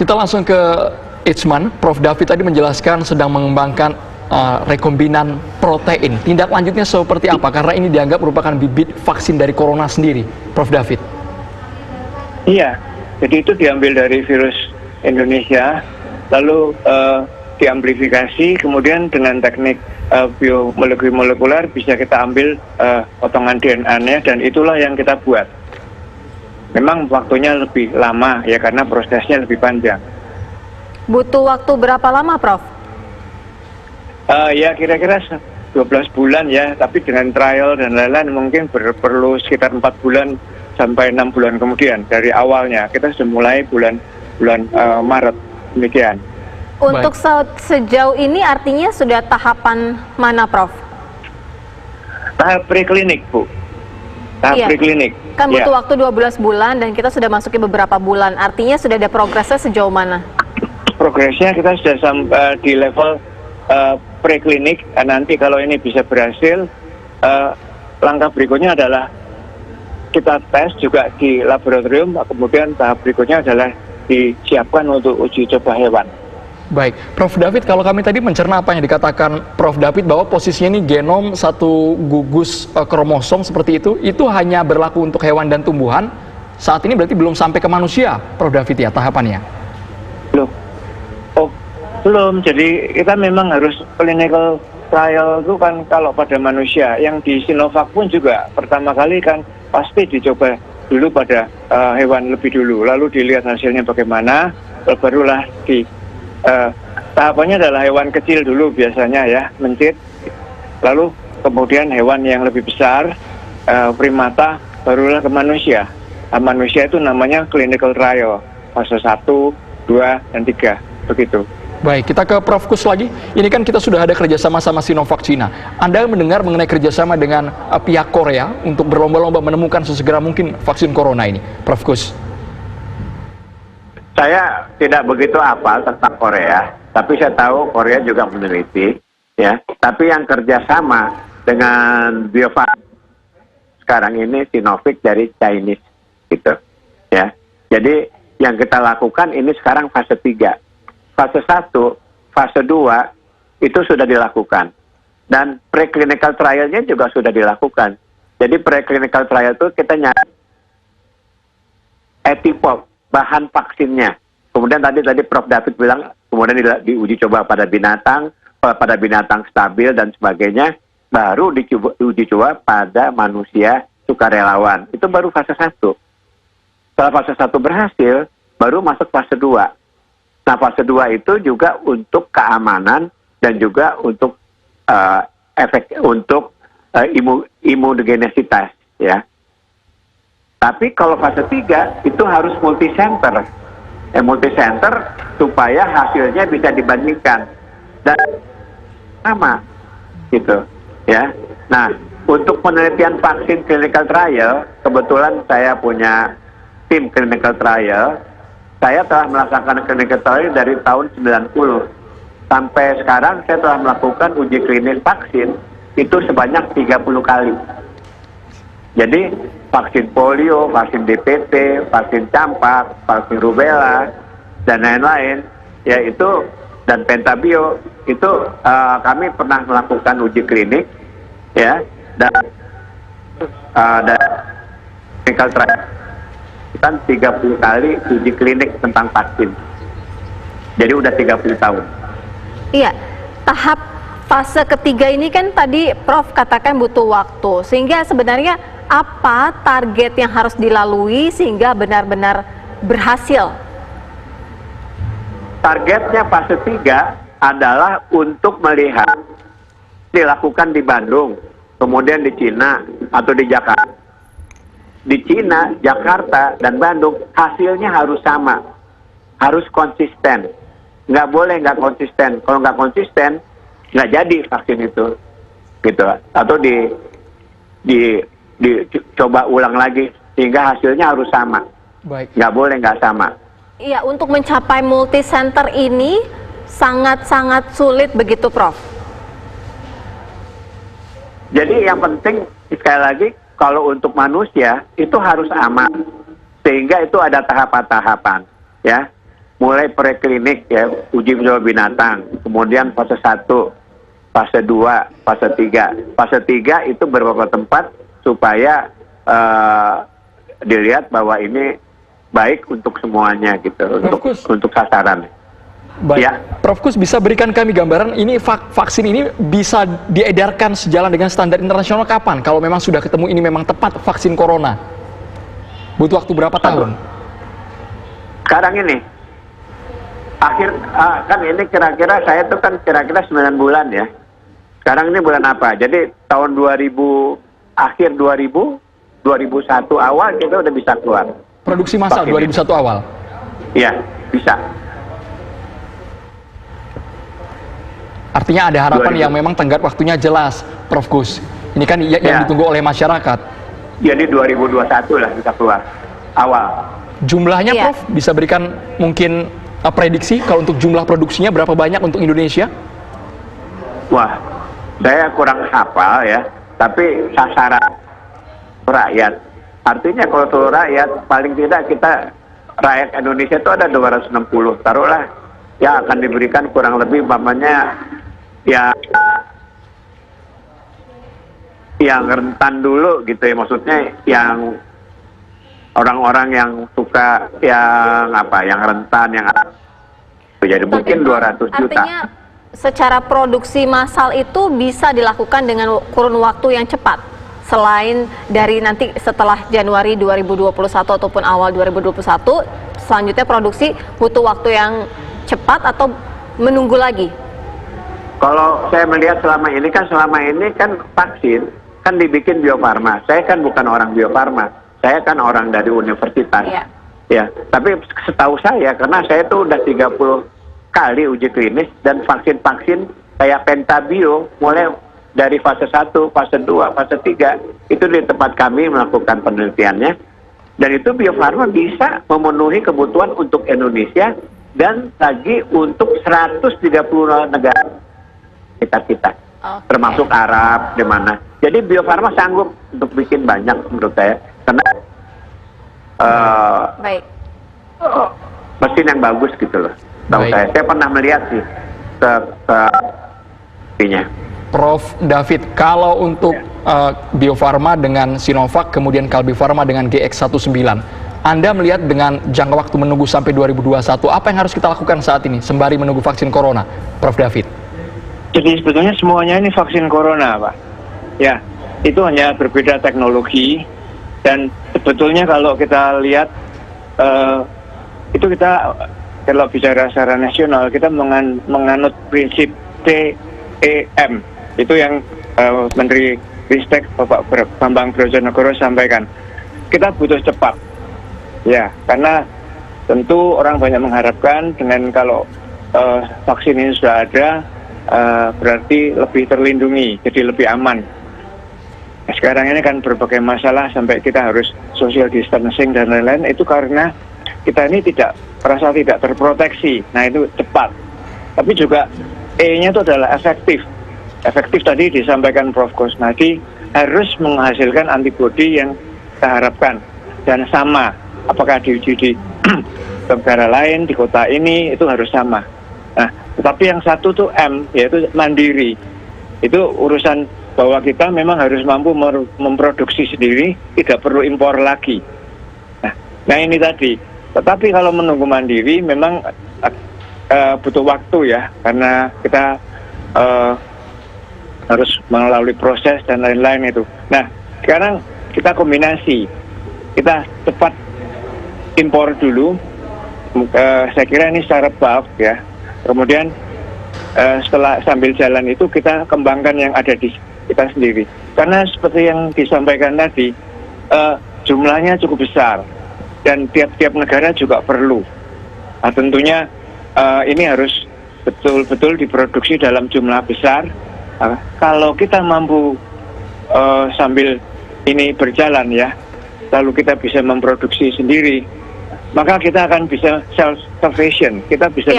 Kita langsung ke Ichman. Prof. David tadi menjelaskan sedang mengembangkan rekombinan protein. Tindak lanjutnya seperti apa? Karena ini dianggap merupakan bibit vaksin dari corona sendiri, Prof. David. Iya, jadi itu diambil dari virus Indonesia, lalu diamplifikasi, kemudian dengan teknik biomolekuler bisa kita ambil potongan DNA-nya, dan itulah yang kita buat. Memang waktunya lebih lama ya, karena prosesnya lebih panjang. Butuh waktu berapa lama, Prof? Ya kira-kira 12 bulan ya, tapi dengan trial dan lain-lain mungkin perlu sekitar 4 bulan sampai 6 bulan kemudian dari awalnya. Kita sudah mulai bulan Maret, demikian. Untuk sejauh ini artinya sudah tahapan mana, Prof? Tahap preklinik, Bu. Tahap preklinik. Kan butuh waktu 12 bulan dan kita sudah masuki beberapa bulan. Artinya sudah ada progresnya sejauh mana? Progresnya kita sudah sampai di level preklinik. Nanti kalau ini bisa berhasil, langkah berikutnya adalah kita tes juga di laboratorium. Kemudian tahap berikutnya adalah disiapkan untuk uji coba hewan. Baik, Prof. David, kalau kami tadi mencerna apa yang dikatakan Prof. David bahwa posisinya ini genom satu gugus kromosom seperti itu hanya berlaku untuk hewan dan tumbuhan. Saat ini berarti belum sampai ke manusia, Prof. David ya, tahapannya? Belum. Jadi kita memang harus clinical trial itu kan kalau pada manusia. Yang di Sinovac pun juga pertama kali kan pasti dicoba dulu pada hewan lebih dulu, lalu dilihat hasilnya bagaimana, barulah tahapannya adalah hewan kecil dulu biasanya ya, mencit, lalu kemudian hewan yang lebih besar, primata, barulah ke manusia. Manusia itu namanya clinical trial, fase 1, 2, dan 3, begitu. Baik, kita ke Prof. Kus lagi. Ini kan kita sudah ada kerjasama sama Sinovac Cina. Anda mendengar mengenai kerjasama dengan pihak Korea untuk berlomba-lomba menemukan sesegera mungkin vaksin corona ini, Prof. Kus? Saya tidak begitu hafal tentang Korea, tapi saya tahu Korea juga meneliti, ya. Tapi yang kerjasama dengan Bio Farma sekarang ini Sinovac dari Chinese, gitu, ya. Jadi yang kita lakukan ini sekarang fase 3. Fase 1, fase 2 itu sudah dilakukan. Dan preclinical trial-nya juga sudah dilakukan. Jadi preclinical trial itu kita nyari epitope, bahan vaksinnya. Kemudian tadi Prof. David bilang, kemudian diuji coba pada binatang stabil dan sebagainya, baru diuji coba pada manusia sukarelawan. Itu baru fase 1. Setelah fase 1 berhasil, baru masuk fase 2. Nah, fase 2 itu juga untuk keamanan dan juga untuk imunogenesitas, ya. Tapi kalau fase 3 itu harus multicenter. Multicenter supaya hasilnya bisa dibandingkan dan sama, gitu, ya. Nah, untuk penelitian vaksin clinical trial, kebetulan saya punya tim clinical trial. Saya telah melaksanakan clinical trial dari tahun 90. Sampai sekarang saya telah melakukan uji klinis vaksin itu sebanyak 30 kali. Jadi vaksin polio, vaksin DPT, vaksin campak, vaksin rubella, dan lain-lain, yaitu dan pentabio itu kami pernah melakukan uji klinik, ya, dan clinical trial kan 30 kali uji klinik tentang vaksin. Jadi udah 30 tahun. Iya, tahap fase ketiga ini kan tadi Prof katakan butuh waktu. Sehingga sebenarnya apa target yang harus dilalui sehingga benar-benar berhasil? Targetnya fase 3 adalah untuk melihat dilakukan di Bandung, kemudian di Cina atau di Jakarta. Di Cina, Jakarta, dan Bandung hasilnya harus sama, harus konsisten. Nggak boleh nggak konsisten. Kalau nggak konsisten, nggak jadi vaksin itu, gitu. Atau dicoba ulang lagi sehingga hasilnya harus sama. Baik. Nggak boleh nggak sama. Iya, untuk mencapai multicenter ini sangat-sangat sulit begitu, Prof. Jadi yang penting sekali lagi, kalau untuk manusia itu harus aman, sehingga itu ada tahapan-tahapan, ya. mulai preklinik ya, uji coba binatang, kemudian fase 1, fase 2, fase 3. Fase 3 itu beberapa tempat supaya dilihat bahwa ini baik untuk semuanya gitu, untuk sasaran. Baik, Ya. Prof. Kus bisa berikan kami gambaran ini vaksin ini bisa diedarkan sejalan dengan standar internasional kapan? Kalau memang sudah ketemu ini memang tepat vaksin corona, butuh waktu berapa tahun? Sekarang ini, kan ini kira-kira saya tuh kan kira-kira 9 bulan ya. Sekarang ini bulan apa? Jadi tahun 2001 awal kita udah bisa keluar. Produksi massal Vaksin 2001 awal? Iya, bisa. Artinya ada harapan yang memang tenggat waktunya jelas, Prof. Kus. Ini kan yang Ya. ditunggu oleh masyarakat. Jadi 2021 lah bisa keluar awal. Jumlahnya, Iya. Prof, bisa berikan mungkin prediksi kalau untuk jumlah produksinya berapa banyak untuk Indonesia? Wah, saya kurang hafal ya, tapi sasaran rakyat. Artinya kalau seluruh rakyat, paling tidak kita rakyat Indonesia itu ada 260, taruhlah ya akan diberikan kurang lebih umpamanya ya yang rentan dulu gitu ya, maksudnya yang orang-orang yang suka yang rentan, yang jadi mungkin 200 juta. Artinya secara produksi massal itu bisa dilakukan dengan kurun waktu yang cepat, selain dari nanti setelah Januari 2021 ataupun awal 2021, selanjutnya produksi butuh waktu yang cepat atau menunggu lagi? Kalau saya melihat selama ini kan vaksin kan dibikin Bio Farma. Saya kan bukan orang Bio Farma, saya kan orang dari universitas. Iya. Ya, tapi setahu saya, karena saya tuh udah 30 kali uji klinis dan vaksin-vaksin kayak Pentabio mulai dari fase 1, fase 2, fase 3 itu di tempat kami melakukan penelitiannya, dan itu Bio Farma bisa memenuhi kebutuhan untuk Indonesia dan lagi untuk 130 negara kita. Oke. Termasuk Arab, di mana. Jadi Bio Farma sanggup untuk bikin banyak menurut saya, karena Baik. mesin yang bagus gitu loh. Tahu Baik. saya pernah melihat sih ininya. Prof. David, kalau untuk Bio Farma dengan Sinovac, kemudian Kalbe Farma dengan GX19, Anda melihat dengan jangka waktu menunggu sampai 2021, apa yang harus kita lakukan saat ini sembari menunggu vaksin corona, Prof. David? Jadi sebetulnya semuanya ini vaksin corona, Pak. Ya, itu hanya berbeda teknologi, dan sebetulnya kalau kita lihat itu kita kalau bicara secara nasional kita menganut prinsip TEM, itu yang Menteri Ristek Bapak Bambang Brojonegoro sampaikan. Kita butuh cepat, ya, karena tentu orang banyak mengharapkan dengan kalau vaksin ini sudah ada, berarti lebih terlindungi, jadi lebih aman. Nah, sekarang ini kan berbagai masalah sampai kita harus social distancing dan lain-lain, itu karena kita ini merasa tidak terproteksi. Nah, itu cepat. Tapi juga E-nya itu adalah efektif. Efektif tadi disampaikan Prof. Kusnadi harus menghasilkan antibodi yang kita harapkan dan sama. Apakah diuji di negara lain, di kota ini, itu harus sama. Nah, tetapi yang satu tuh M, yaitu mandiri. Itu urusan bahwa kita memang harus mampu memproduksi sendiri, tidak perlu impor lagi. Nah ini tadi. Tetapi kalau menunggu mandiri memang butuh waktu ya, karena kita harus melalui proses dan lain-lain itu. Nah, sekarang kita kombinasi. Kita cepat impor dulu. Saya kira ini secara bulk ya. Kemudian setelah sambil jalan itu kita kembangkan yang ada di kita sendiri. Karena seperti yang disampaikan tadi, jumlahnya cukup besar dan tiap-tiap negara juga perlu. Nah, tentunya ini harus betul-betul diproduksi dalam jumlah besar. Kalau kita mampu sambil ini berjalan ya, lalu kita bisa memproduksi sendiri, maka kita akan bisa self-sufficient. Kita bisa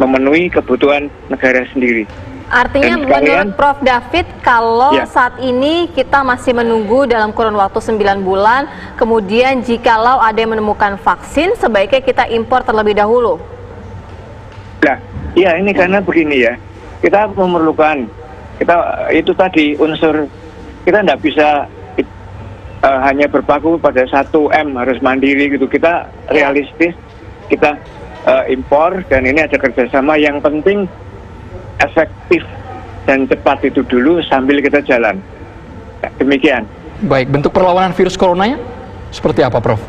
memenuhi kebutuhan negara sendiri. Artinya Dan sekalian- menurut Prof. David, kalau Ya. saat ini kita masih menunggu dalam kurun waktu 9 bulan, kemudian jikalau ada yang menemukan vaksin, sebaiknya kita impor terlebih dahulu. Nah, iya ini karena begini ya, kita memerlukan, itu tadi unsur, kita tidak bisa hanya berpaku pada 1M harus mandiri gitu, kita realistis, kita impor, dan ini ada kerjasama yang penting, efektif dan cepat itu dulu sambil kita jalan. Nah, demikian. Baik, bentuk perlawanan virus coronanya seperti apa, Prof?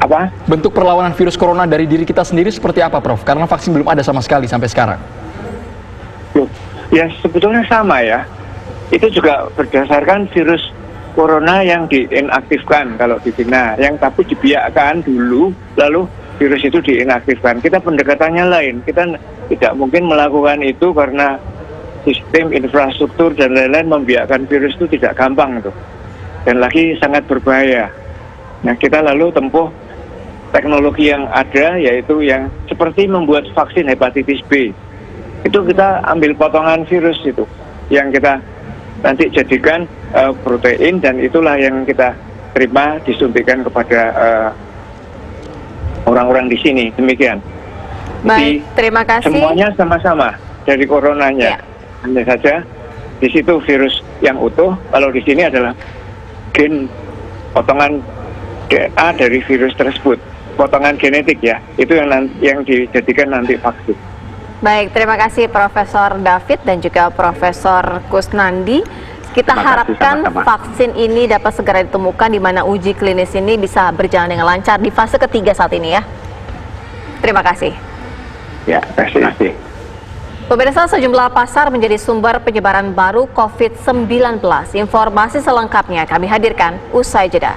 Apa? Bentuk perlawanan virus corona dari diri kita sendiri seperti apa, Prof? Karena vaksin belum ada sama sekali sampai sekarang. Loh, ya sebetulnya sama ya. Itu juga berdasarkan virus corona yang diinaktifkan kalau di China, yang tapi dibiarkan dulu, lalu virus itu diinaktifkan. Kita pendekatannya lain. Kita tidak mungkin melakukan itu karena sistem infrastruktur dan lain-lain membiarkan virus itu tidak gampang itu. Dan lagi sangat berbahaya. Nah, kita lalu tempuh teknologi yang ada, yaitu yang seperti membuat vaksin hepatitis B. Itu kita ambil potongan virus itu, yang kita nanti jadikan protein, dan itulah yang kita terima disuntikan kepada orang-orang di sini. Demikian. Baik, Jadi, terima kasih. semuanya sama-sama dari coronanya. Ya. Hanya saja di situ virus yang utuh, kalau di sini adalah gen potongan DNA dari virus tersebut, potongan genetik ya, itu yang dijadikan nanti vaksin. Baik, terima kasih Profesor David dan juga Profesor Kusnandi. Kita Terima kasih, harapkan sama-sama. vaksin ini dapat segera ditemukan, di mana uji klinis ini bisa berjalan dengan lancar di fase ketiga saat ini ya. Terima kasih. Ya, terima kasih. Pemirsa, sejumlah pasar menjadi sumber penyebaran baru COVID-19. Informasi selengkapnya kami hadirkan usai jeda.